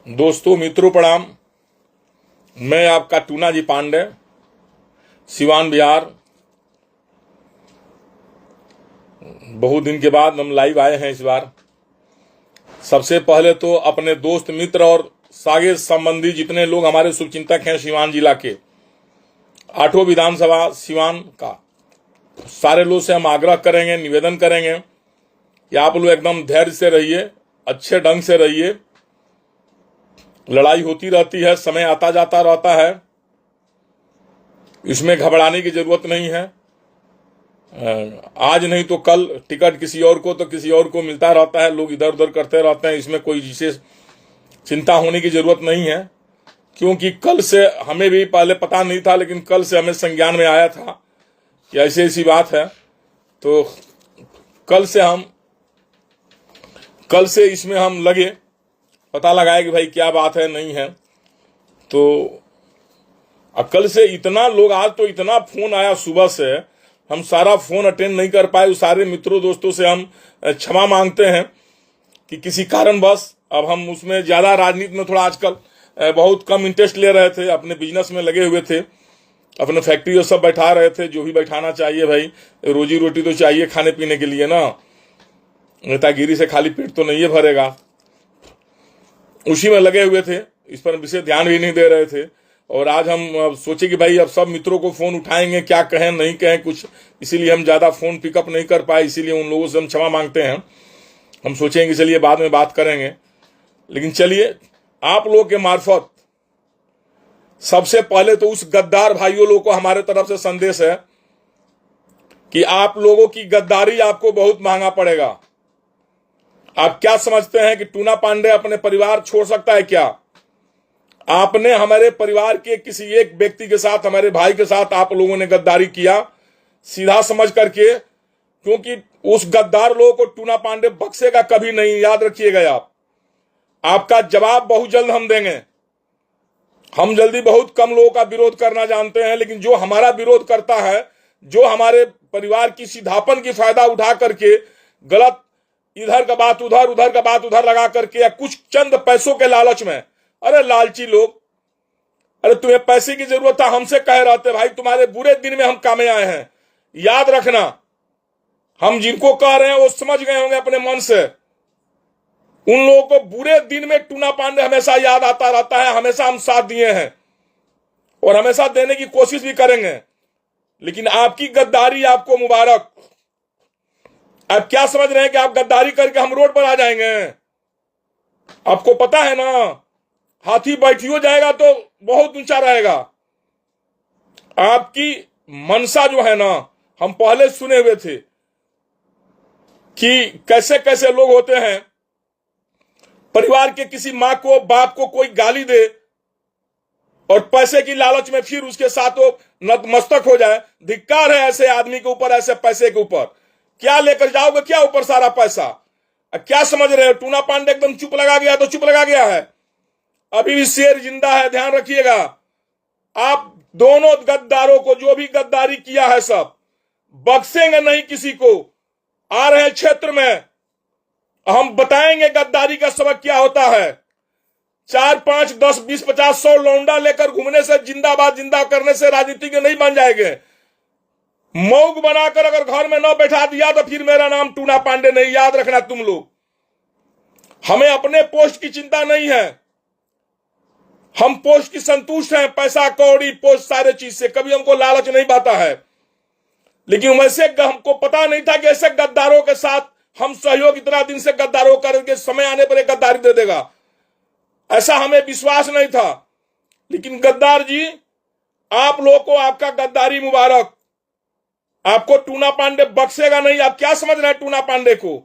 दोस्तों मित्रों प्रणाम। मैं आपका टूना जी पांडे, सिवान बिहार। बहुत दिन के बाद हम लाइव आए हैं इस बार। सबसे पहले तो अपने दोस्त मित्र और सागे संबंधी जितने लोग हमारे शुभचिंतक हैं सिवान जिला के 8 विधानसभा सिवान का, सारे लोग से हम आग्रह करेंगे, निवेदन करेंगे कि आप लोग एकदम धैर्य से रहिए, अच्छे ढंग से रहिए। लड़ाई होती रहती है, समय आता जाता रहता है, इसमें घबराने की जरूरत नहीं है। आज नहीं तो कल टिकट किसी और को तो किसी और को मिलता रहता है, लोग इधर उधर करते रहते हैं। इसमें कोई विशेष चिंता होने की जरूरत नहीं है, क्योंकि कल से हमें भी पहले पता नहीं था, लेकिन कल से हमें संज्ञान में आया था कि ऐसी ऐसी बात है। तो कल से इसमें हम लगे, पता लगाए कि भाई क्या बात है, नहीं है। तो कल से इतना लोग, आज तो इतना फोन आया सुबह से, हम सारा फोन अटेंड नहीं कर पाए। उस सारे मित्रों दोस्तों से हम क्षमा मांगते हैं कि किसी कारणवश अब हम उसमें ज्यादा राजनीति में थोड़ा आजकल बहुत कम इंटरेस्ट ले रहे थे, अपने बिजनेस में लगे हुए थे, अपने फैक्ट्री और सब बैठा रहे थे। जो भी बैठाना चाहिए भाई, रोजी रोटी तो चाहिए खाने पीने के लिए ना, नेतागिरी से खाली पेट तो नहीं है भरेगा। उसी में लगे हुए थे, इस पर विशेष ध्यान भी नहीं दे रहे थे। और आज हम सोचे कि भाई अब सब मित्रों को फोन उठाएंगे, क्या कहें नहीं कहें कुछ, इसीलिए हम ज्यादा फोन पिकअप नहीं कर पाए। इसीलिए उन लोगों से हम क्षमा मांगते हैं। हम सोचेंगे चलिए बाद में बात करेंगे, लेकिन चलिए आप लोगों के मार्फत सबसे पहले तो उस गद्दार भाइयों लोगों को हमारे तरफ से संदेश है कि आप लोगों की गद्दारी आपको बहुत महंगा पड़ेगा। आप क्या समझते हैं कि टूना पांडे अपने परिवार छोड़ सकता है क्या? आपने हमारे परिवार के किसी एक व्यक्ति के साथ, हमारे भाई के साथ आप लोगों ने गद्दारी किया, सीधा समझ करके, क्योंकि उस गद्दार लोगों को टूना पांडे बख्शेगा कभी नहीं, याद रखिएगा आप। आपका जवाब बहुत जल्द हम देंगे। हम जल्दी बहुत कम लोगों का विरोध करना जानते हैं, लेकिन जो हमारा विरोध करता है, जो हमारे परिवार की सीधापन की फायदा उठा करके गलत इधर का बात उधर, उधर का बात उधर लगा करके, या कुछ चंद पैसों के लालच में, अरे लालची लोग, अरे तुम्हें पैसे की जरूरत था हमसे कह रहे थे भाई, तुम्हारे बुरे दिन में हम कामे आए हैं। याद रखना, हम जिनको कह रहे हैं वो समझ गए होंगे अपने मन से। उन लोगों को बुरे दिन में टूना पांडे हमेशा याद आता रहता है। हमेशा हम साथ दिए हैं और हमेशा देने की कोशिश भी करेंगे, लेकिन आपकी गद्दारी आपको मुबारक। आप क्या समझ रहे हैं कि आप गद्दारी करके हम रोड पर आ जाएंगे? आपको पता है ना, हाथी बैठियो जाएगा तो बहुत ऊंचा रहेगा। आपकी मनसा जो है ना, हम पहले सुने हुए थे कि कैसे कैसे लोग होते हैं, परिवार के किसी मां को, बाप को कोई गाली दे और पैसे की लालच में फिर उसके साथ वो नतमस्तक हो जाए। धिक्कार है ऐसे आदमी के ऊपर, ऐसे पैसे के ऊपर। क्या लेकर जाओगे, क्या ऊपर सारा पैसा? क्या समझ रहे हो? टूना पांडे एकदम चुप लगा गया तो चुप लगा गया है, अभी भी शेर जिंदा है, ध्यान रखिएगा। आप दोनों गद्दारों को, जो भी गद्दारी किया है, सब बख्शेंगे नहीं किसी को। आ रहे क्षेत्र में हम बताएंगे गद्दारी का सबक क्या होता है। 4, 5, 10, 20, 50, 100 लौंडा लेकर घूमने से, जिंदाबाद जिंदा करने से राजनीतिज्ञ नहीं बन जाएंगे। मौग बनाकर अगर घर में न बैठा दिया तो फिर मेरा नाम टूना पांडे नहीं। याद रखना तुम लोग, हमें अपने पोस्ट की चिंता नहीं है, हम पोस्ट की संतुष्ट हैं। पैसा कौड़ी पोस्ट सारे चीज से कभी हमको लालच नहीं पाता है, लेकिन वैसे हमको पता नहीं था कि ऐसे गद्दारों के साथ हम सहयोग इतना दिन से गद्दारों करके समय आने पर एक गद्दारी दे देगा, ऐसा हमें विश्वास नहीं था। लेकिन गद्दार जी, आप लोगों को आपका गद्दारी मुबारक। आपको टूना पांडे बख्शेगा नहीं। आप क्या समझ रहे हैं टूना पांडे को?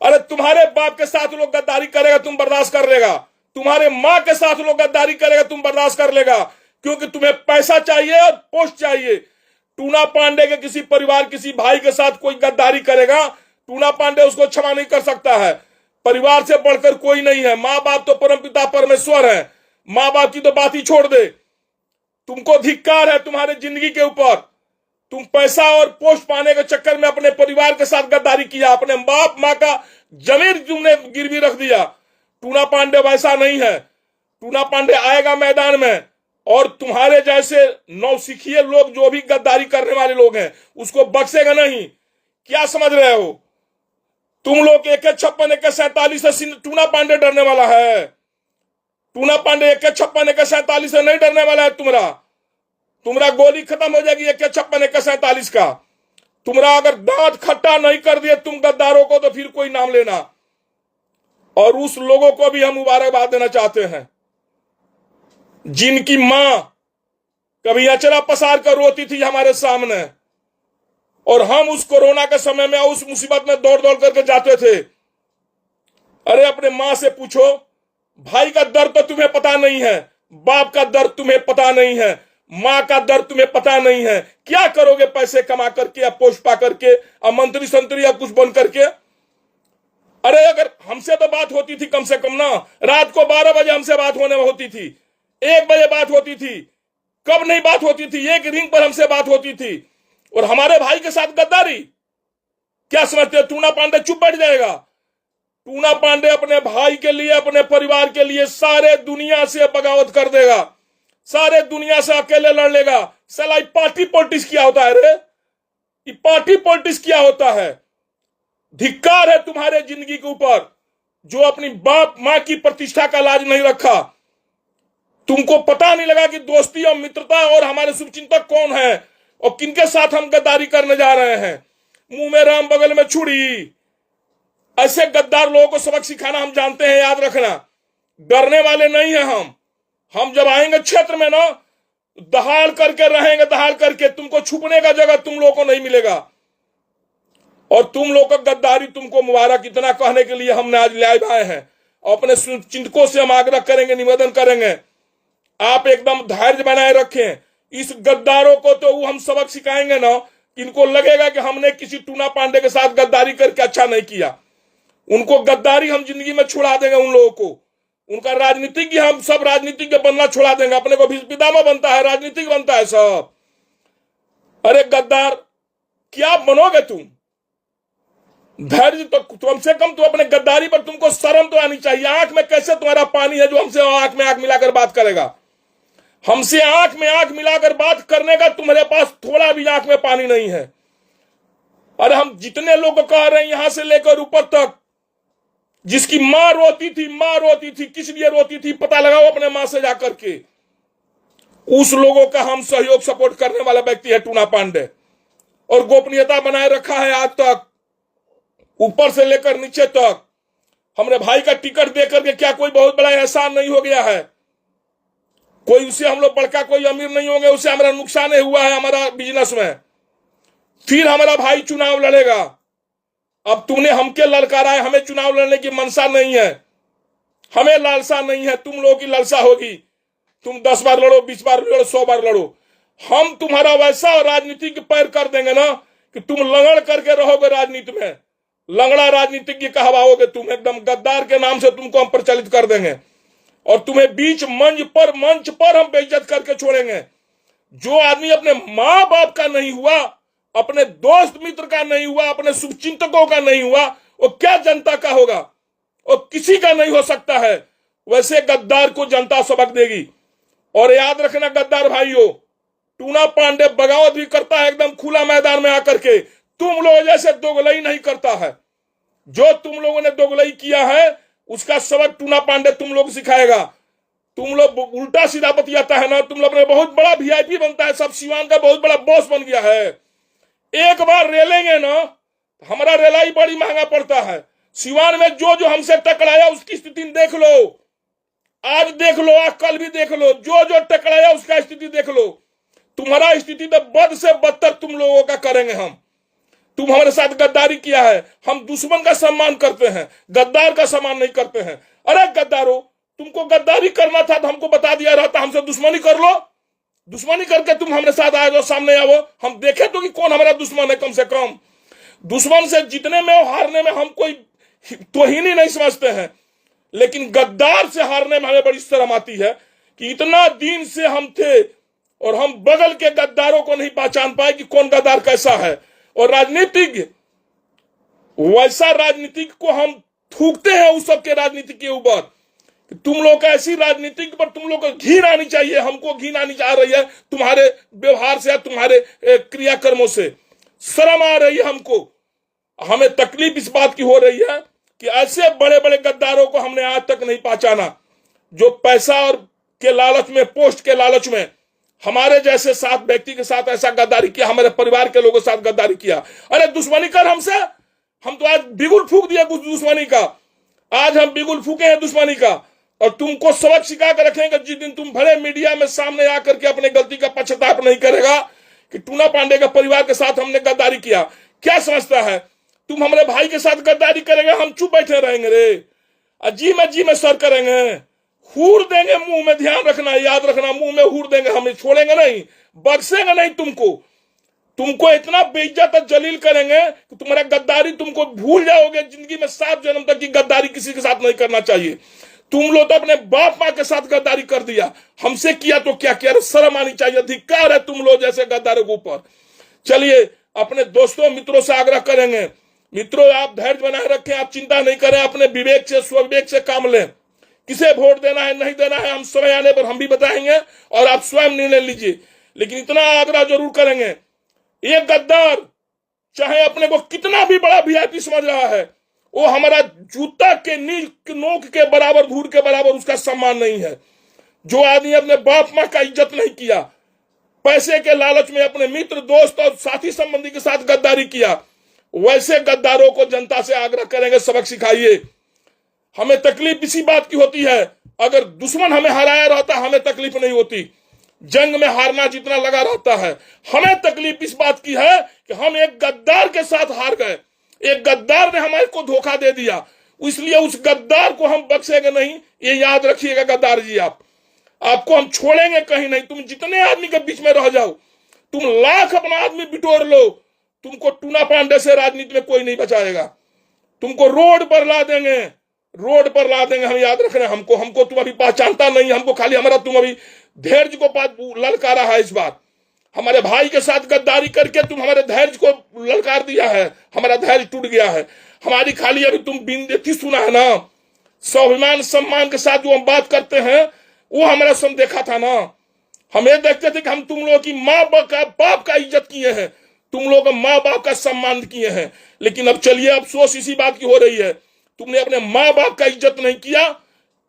अरे तुम्हारे बाप के साथ लोग गद्दारी करेगा, तुम बर्दाश्त कर लेगा। तुम्हारे मां के साथ लोग गद्दारी करेगा, तुम बर्दाश्त कर लेगा, क्योंकि तुम्हें पैसा चाहिए और पोस्ट चाहिए। टूना पांडे के किसी परिवार, किसी भाई के साथ कोई गद्दारी करेगा, टूना पांडे उसको क्षमा नहीं कर सकता है। परिवार से बढ़कर कोई नहीं है। मां बाप तो परमपिता परमेश्वर है, मां बाप की तो बात ही छोड़ दे। तुमको धिक्कार है तुम्हारे जिंदगी के ऊपर। तुम पैसा और पोस्ट पाने के चक्कर में अपने परिवार के साथ गद्दारी किया, अपने बाप मां का जमीन तुमने गिरवी रख दिया। टूना पांडे वैसा नहीं है। टूना पांडे आएगा मैदान में और तुम्हारे जैसे नौसिखिए लोग जो भी गद्दारी करने वाले लोग हैं उसको बख्शेगा नहीं। क्या समझ रहे हो तुम लोग? AK-56 AK-47 से टूना पांडे डरने वाला है? टूना पांडे AK-56 AK-47 से नहीं डरने वाला है। तुम्हारा गोली खत्म हो जाएगी AK-56 AK-47 का। तुम्हारा अगर दांत खट्टा नहीं कर दिए तुम गद्दारों को तो फिर कोई नाम लेना। और उस लोगों को भी हम मुबारकबाद देना चाहते हैं जिनकी मां कभी अचरा पसार कर रोती थी हमारे सामने, और हम उस कोरोना के समय में उस मुसीबत में दौड़ दौड़ करके जाते थे। अरे अपने मां से पूछो, भाई का दर्द तो तुम्हें पता नहीं है, बाप का दर्द तुम्हें पता नहीं है, मां का दर्द तुम्हें पता नहीं है। क्या करोगे पैसे कमा करके या पोस्ट पा करके या मंत्री संतरी या कुछ बन करके? अरे अगर हमसे तो बात होती थी कम से कम ना, रात को 12 बजे हमसे बात होने होती थी, 1 बजे बात होती थी, कब नहीं बात होती थी, एक रिंग पर हमसे बात होती थी। और हमारे भाई के साथ गद्दारी क्या समझते? टूना पांडे चुप बैठ जाएगा? टूना पांडे अपने भाई के लिए, अपने परिवार के लिए सारे दुनिया से बगावत कर देगा, सारे दुनिया से अकेले लड़ लेगा। साला पार्टी पॉलिटिक्स क्या होता है रे? ये पार्टी पॉलिटिक्स क्या होता है? धिक्कार है तुम्हारे जिंदगी के ऊपर जो अपनी बाप मां की प्रतिष्ठा का लाज नहीं रखा। तुमको पता नहीं लगा कि दोस्ती और मित्रता और हमारे शुभचिंतक कौन है और किनके साथ हम गद्दारी करने जा रहे हैं। मुंह में राम बगल में छुरी, ऐसे गद्दार लोगों को सबक सिखाना हम जानते हैं, याद रखना। डरने वाले नहीं है हम जब आएंगे क्षेत्र में ना दहाड़ करके रहेंगे, दहाड़ करके। तुमको छुपने का जगह तुम लोगों को नहीं मिलेगा। और तुम लोग का गद्दारी तुमको मुबारक इतना कहने के लिए हमने आज ले आए हैं। अपने चिंतकों से हम आग्रह करेंगे, निवेदन करेंगे, आप एकदम धैर्य बनाए रखें। इस गद्दारों को तो हम सबक सिखाएंगे ना, इनको लगेगा कि हमने किसी टूना पांडे के साथ गद्दारी करके अच्छा नहीं किया। उनको गद्दारी हम जिंदगी में छुड़ा देंगे। उन लोगों को उनका राजनीतिज्ञ, हम सब राजनीतिज्ञ बनना छुड़ा देंगे। अपने को पितामह बनता है, राजनीतिक बनता है सब। अरे गद्दार क्या बनोगे तुम? धैर्य तो कम से कम तो अपने गद्दारी पर तुमको शर्म तो आनी चाहिए। आंख में कैसे तुम्हारा पानी है जो हमसे आंख में आंख मिलाकर बात करेगा? हमसे आंख में आंख मिलाकर बात करने का तुम्हारे पास थोड़ा भी आंख में पानी नहीं है। अरे हम जितने लोग कह रहे हैं यहां से लेकर ऊपर तक, जिसकी मां रोती थी, किस लिए रोती थी पता लगाओ अपने मां से जाकर के। उस लोगों का हम सहयोग सपोर्ट करने वाला व्यक्ति है टूना पांडे, और गोपनीयता बनाए रखा है आज तक, ऊपर से लेकर नीचे तक। हमने भाई का टिकट देकर के क्या कोई बहुत बड़ा एहसान नहीं हो गया है? कोई उसे हम लोग बड़का कोई अमीर नहीं होंगे, उसे हमारा नुकसान हुआ है हमारा बिजनेस में। फिर हमारा भाई चुनाव लड़ेगा। अब तुमने हमके ललकारा है, हमें चुनाव लड़ने की मनसा नहीं है, हमें लालसा नहीं है। तुम लोगों की लालसा होगी, तुम 10 बार लड़ो, 20 बार लड़ो, 100 बार लड़ो। हम तुम्हारा वैसा राजनीति के पैर कर देंगे ना कि तुम लंगड़ करके रहोगे राजनीति में, लंगड़ा राजनीतिज्ञ कहवाओगे तुम। एकदम गद्दार के नाम से तुमको हम प्रचलित कर देंगे और तुम्हें बीच मंच पर हम बेइज्जत करके छोड़ेंगे। जो आदमी अपने माँ बाप का नहीं हुआ, अपने दोस्त मित्र का नहीं हुआ, अपने शुभचिंतकों का नहीं हुआ, वो क्या जनता का होगा? वो किसी का नहीं हो सकता है। वैसे गद्दार को जनता सबक देगी। और याद रखना गद्दार भाइयों, टूना पांडे बगावत भी करता है एकदम खुला मैदान में आकर के, तुम लोग जैसे दोगलई नहीं करता है। जो तुम लोगों ने दोगलई किया है उसका सबक टूना पांडे तुम लोग सिखाएगा। तुम लोग उल्टा सीधा बतियाता है ना, तुम लोग ने बहुत बड़ा VIP बनता है, सब सिवान का बहुत बड़ा बॉस बन गया है। एक बार रेलेंगे ना, हमारा रेलाई बड़ी महंगा पड़ता है। सिवान में जो जो हमसे टकराया उसकी स्थिति देख लो, आज देख लो, आज कल भी देख लो, जो जो टकराया उसका स्थिति देख लो। तुम्हारा स्थिति तो बद से बदतर तुम लोगों का करेंगे हम। तुम हमारे साथ गद्दारी किया है, हम दुश्मन का सम्मान करते हैं, गद्दार का सम्मान नहीं करते हैं। अरे गद्दारों, तुमको गद्दारी करना था तो हमको बता दिया रहता, हमसे दुश्मनी कर लो। दुश्मनी करके तुम हमारे साथ आ जाओ, सामने आओ, हम देखें तो कि कौन हमारा दुश्मन है। कम से कम दुश्मन से जीतने में और हारने में हम कोई तोहिनी नहीं समझते हैं, लेकिन गद्दार से हारने में हमें बड़ी शर्म आती है कि इतना दिन से हम थे और हम बगल के गद्दारों को नहीं पहचान पाए कि कौन गद्दार कैसा है। और राजनीतिज्ञ, वैसा राजनीतिक को हम थूकते हैं उस सबके राजनीति के ऊपर। तुम लोग का ऐसी राजनीति पर तुम लोग को घिन आनी चाहिए, हमको घिन आनी चाह रही है तुम्हारे व्यवहार से, तुम्हारे क्रियाकर्मों से। शर्म आ रही है हमको। हमें तकलीफ इस बात की हो रही है कि ऐसे बड़े बड़े गद्दारों को हमने आज तक नहीं पहचाना, जो पैसा और के लालच में, पोस्ट के लालच में हमारे जैसे साथ व्यक्ति के साथ ऐसा गद्दारी किया, हमारे परिवार के लोगों के साथ गद्दारी किया। अरे दुश्मनी कर हमसे, हम तो आज बिगुल फूक दिया कुछ दुश्मनी का, आज हम बिगुल फूके हैं दुश्मनी का। और तुमको सबक सिखा कर रखेंगे जिस दिन तुम बड़े मीडिया में सामने आकर के अपने गलती का पश्चाताप नहीं करेगा कि टूना पांडे के परिवार के साथ हमने गद्दारी किया। क्या समझता है तुम हमारे भाई के साथ गद्दारी करेगा, हम चुप बैठे रहेंगे रे? जी में सर करेंगे, हूर देंगे मुंह में, ध्यान रखना, याद रखना, मुंह में हूर देंगे, हम छोड़ेंगे नहीं, बख्शेंगे नहीं तुमको इतना बेइज्जत और जलील करेंगे कि तुम्हारा गद्दारी तुमको भूल जाओगे। जिंदगी में 7 जन्म तक की गद्दारी किसी के साथ नहीं करना चाहिए। तुम लोग तो अपने बाप माँ के साथ गद्दारी कर दिया, हमसे किया तो क्या किया? शर्म आनी चाहिए, अधिकार है तुम लोग जैसे गद्दारों के ऊपर। चलिए अपने दोस्तों मित्रों से आग्रह करेंगे, मित्रों आप धैर्य बनाए रखें, आप चिंता नहीं करें, अपने विवेक से, स्वविवेक से काम लें। किसे वोट देना है नहीं देना है हम समय आने पर हम भी बताएंगे और आप स्वयं निर्णय लीजिए। लेकिन इतना आग्रह जरूर करेंगे, ये गद्दार चाहे अपने को कितना भी बड़ा वीआईपी समझ रहा है, वो हमारा जूता के नोक के बराबर, धूल के बराबर उसका सम्मान नहीं है। जो आदमी अपने बाप माँ का इज्जत नहीं किया, पैसे के लालच में अपने मित्र, दोस्त और साथी संबंधी के साथ गद्दारी किया, वैसे गद्दारों को जनता से आग्रह करेंगे सबक सिखाइए। हमें तकलीफ इसी बात की होती है, अगर दुश्मन हमें हराया रहता हमें तकलीफ नहीं होती। जंग में हारना जितना लगा रहता है, हमें तकलीफ इस बात की है कि हम एक गद्दार के साथ हार गए, एक गद्दार ने हमारे को धोखा दे दिया, इसलिए उस गद्दार को हम बख्शेंगे नहीं। ये याद रखिएगा गद्दार जी, आपको हम छोड़ेंगे कहीं नहीं। तुम जितने आदमी के बीच में रह जाओ, तुम लाख अपना आदमी बिटोर लो, तुमको टूना पांडे से राजनीति में कोई नहीं बचाएगा। तुमको रोड पर ला देंगे, रोड पर ला देंगे। हम याद रखना, हमको तुम अभी पहचानता नहीं, हमको खाली हमारा तुम अभी धैर्य को ललकारा है। इस बार हमारे भाई के साथ गद्दारी करके तुम हमारे धैर्य को ललकार दिया है, हमारा धैर्य टूट गया है। हमारी खाली अभी तुम बिंदेती सुना है ना, स्वाभिमान सम्मान के साथ जो हम बात करते हैं वो हमारा सम देखा था ना। हम ये देखते थे कि हम तुम लोगों की माँ बाप का इज्जत किए हैं, तुम लोग माँ बाप का सम्मान किए हैं। लेकिन अब चलिए अफसोस इसी बात की हो रही है, तुमने अपने माँ बाप का इज्जत नहीं किया।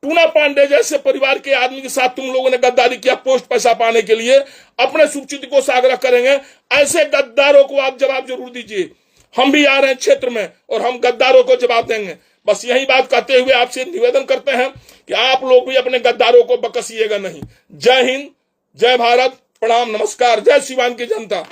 टूना पांडे जैसे परिवार के आदमी के साथ तुम लोगों ने गद्दारी किया पोस्ट पैसा पाने के लिए। अपने शुभचिंतकों से आग्रह करेंगे, ऐसे गद्दारों को आप जवाब जरूर दीजिए। हम भी आ रहे हैं क्षेत्र में और हम गद्दारों को जवाब देंगे। बस यही बात कहते हुए आपसे निवेदन करते हैं कि आप लोग भी अपने गद्दारों को बकसिएगा नहीं। जय हिंद, जय भारत, प्रणाम, नमस्कार, जय सिवान की जनता।